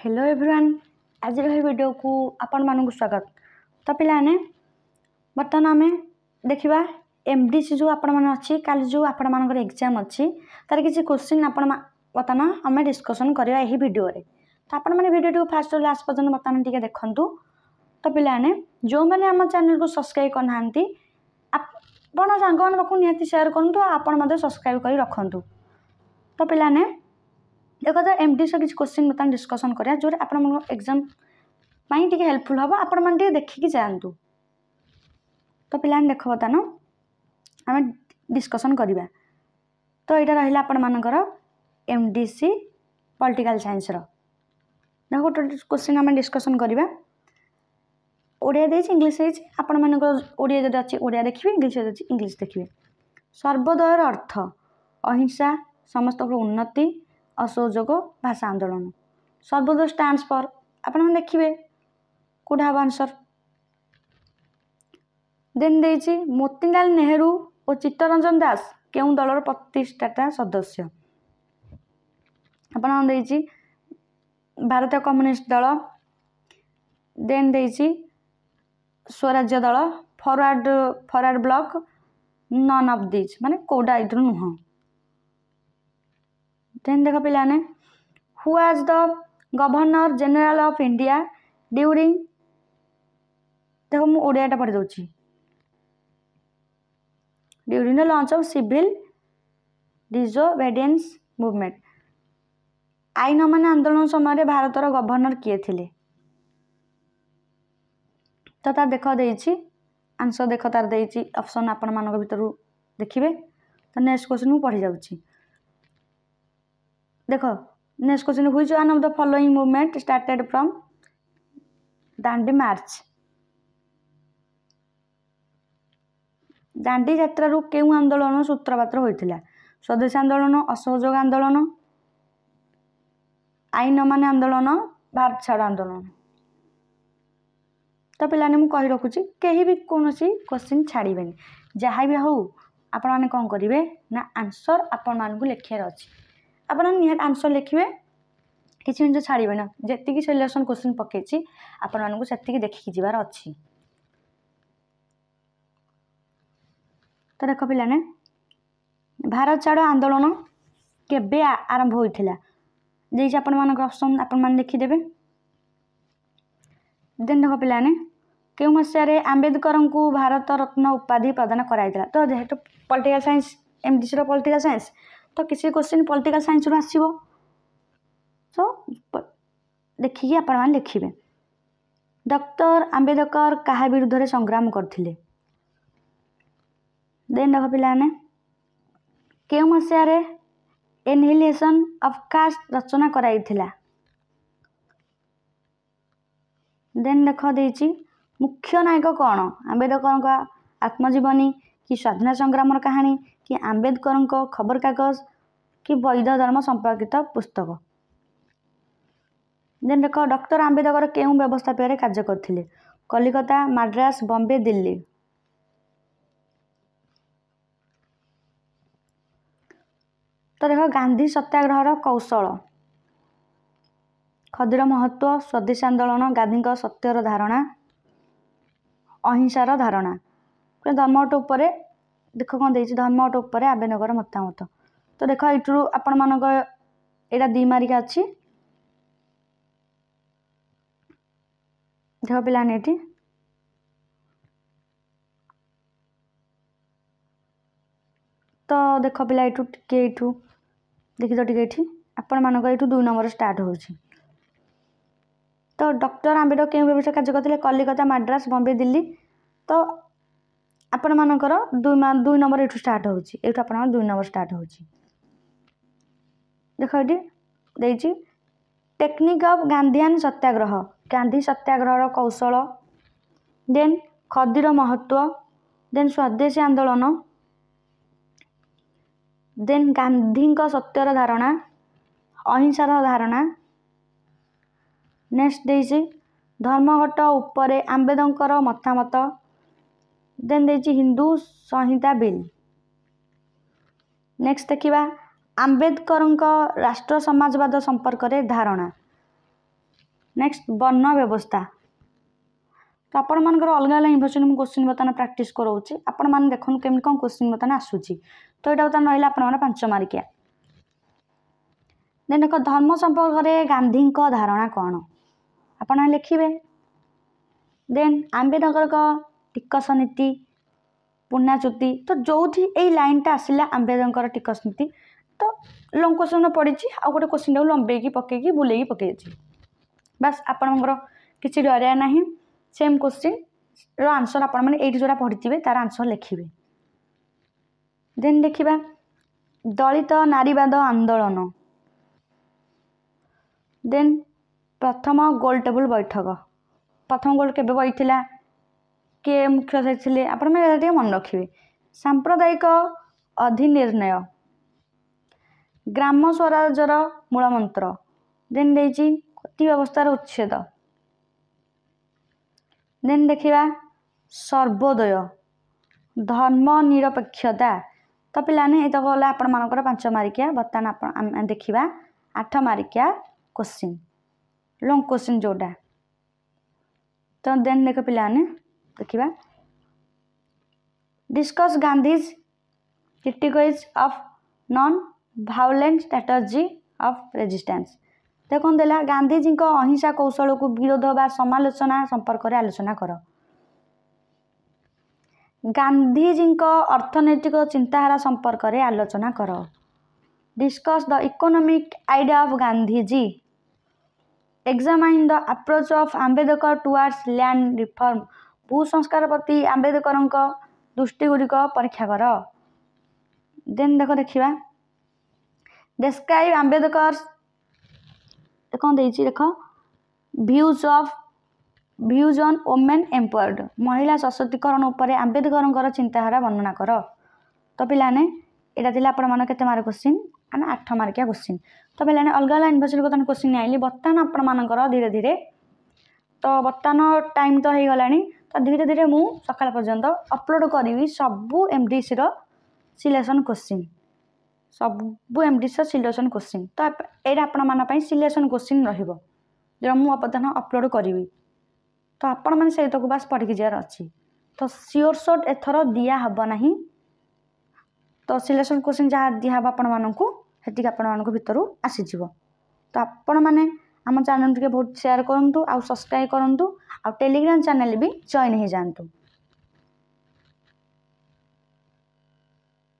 Hello everyone आज video को आपण मानक स्वागत। तो पिलाने बर्तमान आम देखा एमडीसी जो आपण मैंने अच्छी काली जो आपण मान एग्जाम अच्छी तार किसी क्वेश्चन आपण बर्तमान आम डिस्कसन करवा यही वीडियो रे। तो आपण मैंने वीडियो फास्ट लास्ट पर्यटन बर्तमान टी देखूँ। तो पिलाने जो मैंने आम चैनल को सब्सक्राइब करना आपण सांग मान पाक निहाती शेयर करूँ आपण सब्सक्राइब कर रखु। तो पिलाने देखो तो एमडी से किसी क्वेश्चन बर्तमान डिस्कसन करा जो आप एग्जाम टी हेल्पफुल हम आपण मैंने देखिकी जातु। तो पिलाने देख बर्तमान आम डिस्कसन करवा। तो यहाँ रहा आपण मानकर एमडीसी पॉलिटिकल साइंस देखो गोटे क्वेश्चन आम डिस्कसन करवा। ओडिया दे इंग्लिश आपण मानकर ओडिया जब अच्छी ओडिया देखिए इंग्लिश अच्छी इंग्लिश देखिए। सर्वोदयर अर्थ अहिंसा समस्त उन्नति असहयोग भाषा आंदोलन। सर्वोदय स्टैंड्स फॉर आपण देखिए कौटा हम आंसर। देन देछि मोतीलाल नेहरू और चित्तरंजन दास केउं दलर प्रतिष्ठाता सदस्य। आपण देछि भारतीय कम्युनिस्ट दल। देन देछि Swarajya Dal forward bloc none of this माने कोडा इधर नुह। देन देख पिलाने who was the governor general of India during देखो मु ओडियाटा पढ़ी दउची during the launch of civil disobedience movement. आईन अमान्य आंदोलन समय भारतर गवर्नर किए थिले। तो तार देख देइछि आंसर देख तार देइछि ऑप्शन आपण मानक भीतर देखिबे। तो नेक्स्ट क्वेश्चन मु पढ़ी जाउची देखो next question which one of the following movement started from Dandi march. Dandi यात्रा रू केउ आंदोलन सूत्रपात होइथिला। स्वदेशी आंदोलन असहयोग आंदोलन आईन अमान्य आंदोलन भारत छाड़ आंदोलन। तो पिलाने मु कहि रखुची कहीं भी कौन सी क्वेश्चन छाड़बेनि जहाँ भी हो आपण मैंने कौन करेंगे ना आंसर आपण मानक लिखार अच्छी आप निहत आंसर लिखे किसी जिन छाड़बे ना जी सिलेक्शन क्वेश्चन पकई आपण मानक से देखिकी जीवार अच्छी। तो देख पिलाने भारत छाड़ आंदोलन केबे आरंभ होइथिला जे आपण मानक ऑप्शन आपण मान लिखिदेबे। देन देख पिलाने केउ मसिया आंबेडकर को भारत रत्न उपाधि प्रदान कराइला। तो जेहेतु पॉलिटिकल साइंस एमडीसी रो पॉलिटिकल साइंस तो किसी क्वेश्चन पॉलिटिकल साइंस रो आसीबो। तो देखिए आपण मान लिखिबे डॉक्टर आंबेडकर काहा विरुद्ध रे संग्राम करथिले। देन देख पिलाने केउ मसिया रे एनिहिलेशन ऑफ कास्ट रचना कराइथिला। देन देख देछि मुख्य नायक कौन आंबेडकर आत्मजीवनी कि स्वाधीनता संग्राम कहानी कि आंबेडकर खबर कागज कि बौद्ध धर्म संपर्कित पुस्तक। देन देख डॉक्टर आंबेडकर केउं व्यवस्थापन कार्य करथिले कलिकता मद्रास बॉम्बे दिल्ली। तो देख गांधी सत्याग्रह कौशल खदीर महत्व स्वदेशी आंदोलन गांधी सत्यर धारणा अहिंसार धारणा धर्मट उपर देख कौन देछि धर्मट उपर आंबेडकर मतामत। तो देख यू आपण मानक एटा दी मारिका अच्छी देख पिलाने ये तो देख पिला यू देखी तो टे आपण मानक यू 2 नंबर स्टार्ट हो। तो डॉक्टर आंबेडकर केउं व्यवस्था कार्य करथिले कलिकता मद्रास बॉम्बे दिल्ली। तो आपण मानकर 2 नंबर एठू स्टार्ट होची एठू आपण 2 नंबर स्टार्ट होची। देखो ये देछि टेक्निक ऑफ गांधीयन सत्याग्रह गांधी सत्याग्रह कौशल। देन खदीर महत्व देन स्वदेशी आंदोलन देन गांधी सत्यर धारणा अहिंसार धारणा। नेक्स्ट देछि धर्मघट उपरे आंबेडकर मतामत। देन देछि हिंदू संहिता बिल। नेक्स्ट देखिबा आंबेडकर राष्ट्र समाजवाद संपर्क रे धारणा। नेक्स्ट वर्ण व्यवस्था तो आपण मानकर अलग अलग यूनिवर्सिटी में क्वेश्चन बर्तमान प्रैक्टिस कराऊँगी आपण मैंने देखो केमी कौन क्वेश्चन बर्तमान आसूची तो यहाँ बर्तमान रहा आप 5 मार्किया देन देख धर्म संपर्क में गांधी धारणा कौन आपण लिखिए देन आम्बेडकर टिकस नीति पुण्याच्युति तो जो यही लाइनटा आसला आम्बेडकर टिकस नीति तो लंग क्वेश्चन पड़ी आउ गोटे क्वेश्चन टाक लंबे पकईकी बुले पकई बास आपणकर किसी डरिया ना सेम क्वेश्चन रो आंसर आपण मैंने ये जोड़ा पढ़ी तार आंसर लिखिए देन देखा दलित नारीवाद आंदोलन देन प्रथम गोल टेबल बैठक प्रथम गोल के बैठला किए मुख्य सचिव आपण मैंने मन रखिए सांप्रदायिक अधिनिर्णय ग्राम स्वराजर मूलमंत्र देन कति व्यवस्थार उच्छेद देन देखा सर्वोदय धर्मनिरपेक्षता तो पाने ये गला आपण मानकर 5 मार्किया बर्तमान देखा 8 मार्किया क्वेश्चन लंग क्वेश्चन जोड़ा तो देन देख पाने देखा discuss Gandhi's criticise of non violent strategy of resistance देखो देला गांधीजी अहिंसा कौशल को विरोध बा समालोचना संपर्क में आलोचना कर गांधीजी अर्थनैतिक चिंताधारा संपर्क में आलोचना कर discuss the economic idea of Gandhiji examine the approach of Ambedkar towards land reform भू संस्कार प्रति आम्बेडकर दृष्टिगुड़िक परीक्षा कर देन देखा डिस्क्राइब आम्बेडकर कौन देख व्यूज ऑन वोमेन एम्पावर्ड महिला सशक्तिकरण उपर आम्बेडकर चिंताधारा वर्णना कर तो पाने यहाँ थी आपण के मार्क क्वेश्चन 8 मार्किया क्वेश्चन तो पाने अलग अलग यूनिवर्सिटी बर्तमान क्वेश्चन आइली बर्तमान आपण मानकर धीरे धीरे तो बर्तमान टाइम तो हो गला तो धीरे धीरे मु सकाळ पर्यंत अपलोड करी सबू एमडीसी सिलेक्शन क्वेश्चन सबू एमडीसी सिलेक्शन क्वेश्चन तो यहाँ आपण सिलेक्शन क्वेश्चन रही जो मुझे बर्तमान अपलोड करी तो आपण मैंने से तक बास पढ़ी जार अच्छी तो सियोर सर्ट एथर दिहब ना तो सिलेक्शन क्वेश्चन जहाँ दिहब आपण मानक हेतिक आपण मानक भितर आसीज तो आपण मैंने आम चैनल टे बहुत शेयर करूँ आउ सब्सक्राइब करूँ आ टेलीग्राम चैनल भी जॉइन हो जातु।